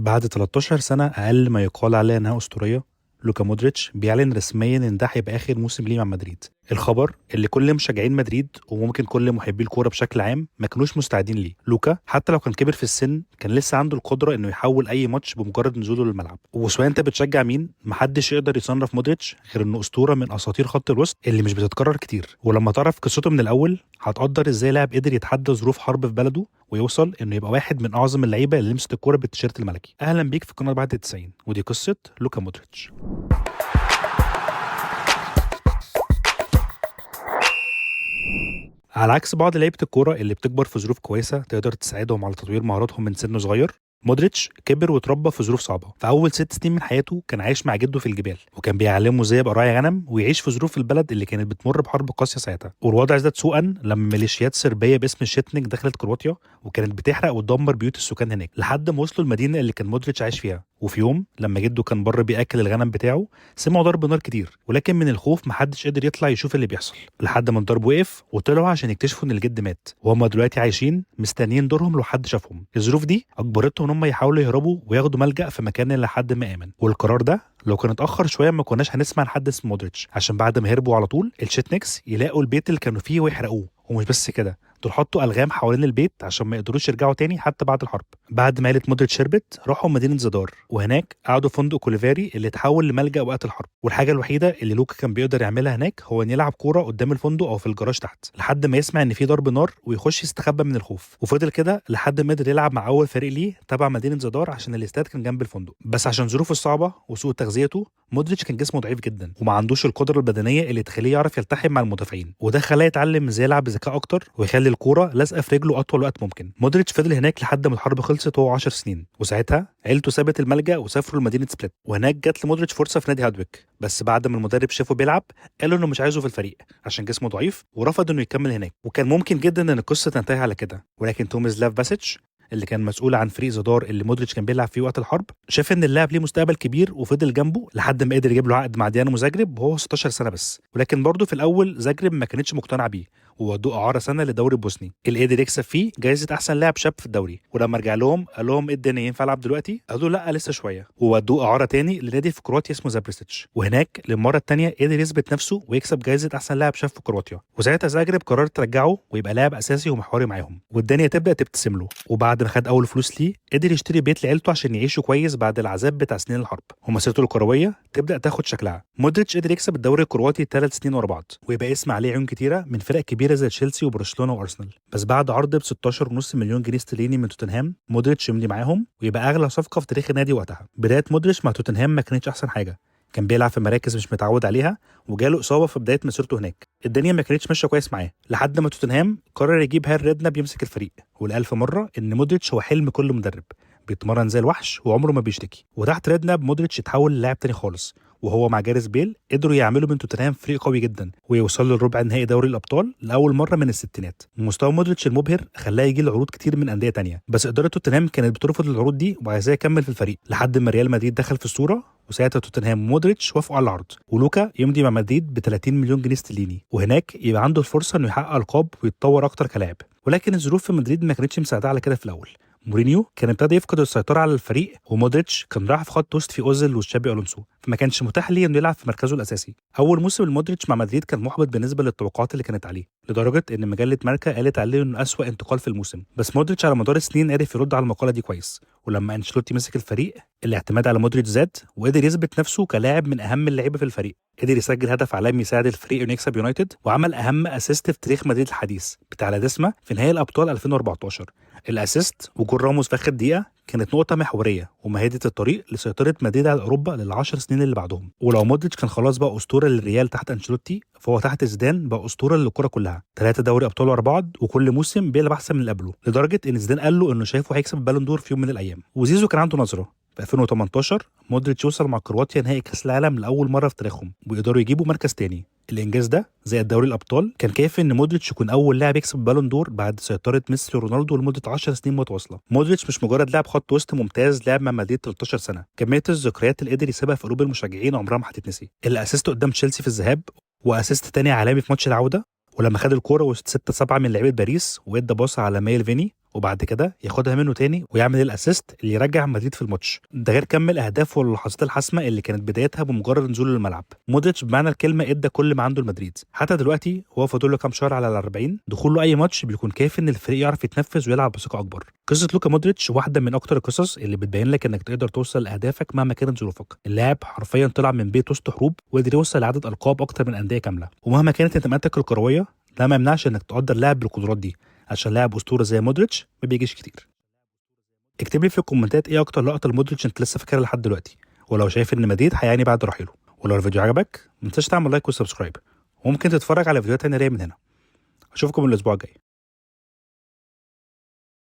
بعد 13 سنة أقل ما يقال عليها إنها أسطورية، لوكا مودريتش بيعلن رسميا إن ده هيبقى آخر موسم ليه مع مدريد. الخبر اللي كل مشجعين مدريد وممكن كل محبي الكورة بشكل عام ما كانوش مستعدين ليه. لوكا حتى لو كان كبر في السن كان لسه عنده القدرة إنه يحول أي ماتش بمجرد نزوله للملعب. وسواء أنت بتشجع مين، محدش يقدر يصنف مودريتش غير إنه أسطورة من أساطير خط الوسط اللي مش بتتكرر كتير. ولما تعرف قصته من الأول هتقدر إزاي لاعب قدر يتحدى ظروف حرب في بلده ويوصل انه يبقى واحد من اعظم اللعيبه اللي لمست الكوره بالتيشيرت الملكي. اهلا بيك في قناه بعد 90، ودي قصه لوكا مودريتش. على عكس بعض لعيبه الكوره اللي بتكبر في ظروف كويسه تقدر تساعدهم على تطوير مهاراتهم من سن صغير، مودريتش كبر واتربى في ظروف صعبه. في اول 6 سنين من حياته كان عايش مع جده في الجبال، وكان بيعلمه ازاي يبقى راعي غنم ويعيش في ظروف البلد اللي كانت بتمر بحرب قاسيه ساعتها. والوضع ازداد سوءا لما ميليشيات صربيه باسم الشيتنيك دخلت كرواتيا وكانت بتحرق وتدمر بيوت السكان هناك لحد ما وصلوا المدينه اللي كان مودريتش عايش فيها. وفي يوم لما جده كان بره بياكل الغنم بتاعه سمعوا ضرب نار كتير، ولكن من الخوف محدش قدر يطلع يشوف اللي بيحصل لحد ما الضرب وقف وطلعوا عشان يكتشفوا ان الجد مات، وهم دلوقتي عايشين مستنيين دورهم لو حد شافهم. الظروف دي اجبرتهم ان هم يحاولوا يهربوا وياخدوا ملجأ في مكان لحد ما امن. والقرار ده لو كان اتاخر شويه ما كناش هنسمع عن حد اسمه مودريتش، عشان بعد ما هربوا على طول الشيتنكس يلاقوا البيت اللي كانوا فيه ويحرقوه. ومش بس كده، دول حطوا الغام حوالين البيت عشان ما يقدروش يرجعوا تاني حتى بعد الحرب. بعد ما عيله مودريتش هربت راحوا مدينه زدار، وهناك قعدوا في فندق كوليفاري اللي اتحول لملجأ وقت الحرب. والحاجه الوحيده اللي لوكا كان بيقدر يعملها هناك هو ان يلعب كوره قدام الفندق او في الجراج تحت لحد ما يسمع ان في ضرب نار ويخش يستخبى من الخوف. وفضل كده لحد ما قدر يلعب مع اول فريق ليه تبع مدينه زدار عشان الاستاد كان جنب الفندق. بس عشان ظروفه الصعبه وسوء تغذيته مودريتش كان جسمه ضعيف جدا وما عندوش القدره البدنيه اللي تخليه يعرف يلتحم مع المدافعين، وده خلاه يتعلم ازاي يلعب بذكاء اكتر ويخلي الكوره لازقه في رجله اطول وقت ممكن. مودريتش فضل هناك لحد ما الحرب خلصت وهو 10 سنين، وساعتها عيلته سابت الملجأ وسافروا لمدينه سبليت. وهناك جات لمودريتش فرصه في نادي هادويك، بس بعد ما المدرب شافه بيلعب قال انه مش عايزه في الفريق عشان جسمه ضعيف ورفض انه يكمل هناك. وكان ممكن جدا ان القصه تنتهي على كده، ولكن توميسلاف باسيتش اللي كان مسؤول عن فريق زدار اللي مودريتش كان بيلعب فيه وقت الحرب شاف ان اللاعب ليه مستقبل كبير وفضل جنبه لحد ما قدر يجيب له عقد مع ديانامو زاجرب وهو 16 سنه بس. ولكن برضه في الاول زاجرب ما كانتش مقتنعه بيه وودوه اعاره سنه للدوري البوسني اللي قدر يكسب فيه جائزه احسن لاعب شاب في الدوري. ولما رجع لهم قال لهم ايه الدنيا ينفع العب دلوقتي؟ قالوا لا لسه شويه، وودوه اعاره تاني لنادي في كرواتيا اسمه زابريسيتش. وهناك للمره الثانيه قدر يثبت نفسه ويكسب جائزه احسن لاعب شاب في كرواتيا. وساعتها زاجرب قررت ترجعه ويبقى لاعب اساسي ومحوري معاهم، والدنيا تبدا تبتسم له. وبعد ما خد اول فلوس ليه قدر يشتري بيت لعيلته عشان يعيشوا كويس بعد العذاب بتاع سنين الحرب، ومسيرته الكرويه تبدا تاخد شكلها. مودريتش قدر يكسب الدوري الكرواتي 3 سنين ورا بعض ويبقى اسم عليه عيون كتيره من فرق كبيره زي تشيلسي وبرشلونه وارسنال. بس بعد عرض ب 16.5 مليون جنيه استرليني من توتنهام مودريتش يمضي معاهم ويبقى اغلى صفقه في تاريخ النادي وقتها. بدايه مودريتش مع توتنهام ما كانتش احسن حاجه، كان بيلعب في مراكز مش متعود عليها وجاله اصابه في بدايه مسيرته هناك. الدنيا ما كانتش ماشيه كويس معاه لحد ما توتنهام قرر يجيب هاري ريدناب يمسك الفريق. والالف مره ان مودريتش هو حلم كل مدرب، بيتمرن زي الوحش وعمره ما بيشتكي. وتحت ريدناب مودريتش اتحول للاعب تاني خالص، وهو مع جاريث بيل قدروا يعملوا من توتنهام فريق قوي جدا ويوصلوا لربع نهائي دوري الابطال لاول مره من الستينات. مستوى مودريتش المبهر خلاه يجي لعروض كتير من انديه تانية، بس اداره توتنهام كانت بترفض العروض دي وعايزاه يكمل في الفريق لحد ما ريال مدريد دخل في الصوره. وساعتها توتنهام ومودريتش وافقوا على العرض، ولوكا يمضي مع مدريد ب 30 مليون جنيه استرليني، وهناك يبقى عنده الفرصه انه يحقق القاب ويتطور اكتر كلاعب. ولكن الظروف في مدريد ما كانتش مساعده على كده في الاول. مورينيو كان ابتدى يفقد السيطره على الفريق، ومودريتش كان راح في خط وسط في اوزيل وتشابي الونسو، فما كانش متاح ليه انه يلعب في مركزه الاساسي. اول موسم لمودريتش مع مدريد كان محبط بالنسبه للتوقعات اللي كانت عليه، لدرجه ان مجله ماركا قالت عليه انه اسوأ انتقال في الموسم. بس مودريتش على مدار السنين عرف يرد على المقاله دي كويس، ولما انشيلوتي مسك الفريق الاعتماد على مودريتش زاد وقدر يثبت نفسه كلاعب من اهم اللعيبه في الفريق. قدر يسجل هدف عالمي يساعد الفريق انه يكسب يونايتد، وعمل اهم اسيست في تاريخ مدريد الحديث بتاع لاديسما في نهائي الابطال 2014. الاسيست وجول راموس في اخر دقيقه كانت نقطه محوريه ومهدت الطريق لسيطره مدريد على اوروبا لل10 سنين اللي بعدهم. ولو مودريتش كان خلاص بقى اسطوره للريال تحت انشيلوتي، فهو تحت زيدان بقى اسطوره للكره كلها. 3 دوري ابطال ورا بعض وكل موسم بيلعب احسن من اللي قبله، لدرجه ان زيدان قال له انه شايفه هيكسب البالون دور في يوم من الايام. وزيزو كان عنده نظره. في 2018 مودريتش وصل مع كرواتيا نهائي كاس العالم لاول مره في تاريخهم ويقدروا يجيبوا مركز تاني. الانجاز ده زي الدوري الابطال كان كافي ان مودريتش يكون اول لاعب يكسب بالون دور بعد سيطره ميسي ورونالدو لمده 10 سنين متواصله. مودريتش مش مجرد لاعب خط وسط ممتاز، لاعب مع مدريد 13 سنه، كميه الذكريات اللي قدر يسيبها في قلوب المشجعين عمرها ما هتتنسي. الاسيست قدام تشيلسي في الذهاب، واسيست تاني عالمي في ماتش العوده ولما خد الكوره وسط 6-7 من لعيبه باريس وادى باص على مايل فيني، وبعد كده ياخدها منه تاني ويعمل الاسيست اللي يرجع مدريد في الماتش، ده غير كم الاهداف واللحظات الحاسمه اللي كانت بدايتها بمجرد نزوله للملعب. مودريتش بمعنى الكلمه ادى كل ما عنده لمدريد، حتى دلوقتي هو فاضل له كام شهر على ال 40، دخوله اي ماتش بيكون كافي ان الفريق يعرف يتنفذ ويلعب بثقه اكبر. قصه لوكا مودريتش واحده من اكتر القصص اللي بتبين لك انك تقدر توصل لاهدافك مهما كانت ظروفك. اللاعب حرفيا طلع من بيت وسط حروب وقدر يوصل لعدد القاب اكتر من انديه كامله، ومهما كانت انتماءاتك الكرويه ده ما يمنعش انك تقدر لاعب بالقدرات دي، عشان لاعب اسطوره زي مودريتش ما بيجيش كتير. اكتب لي في الكومنتات ايه اكتر لقطه لمودريتش انت لسه فاكرها لحد دلوقتي، ولو شايف ان مدريد هيعاني بعد رحيله. ولو الفيديو عجبك ما تنساش تعمل لايك وسبسكرايب، وممكن تتفرج على فيديوهات تانية من هنا. اشوفكم الاسبوع الجاي.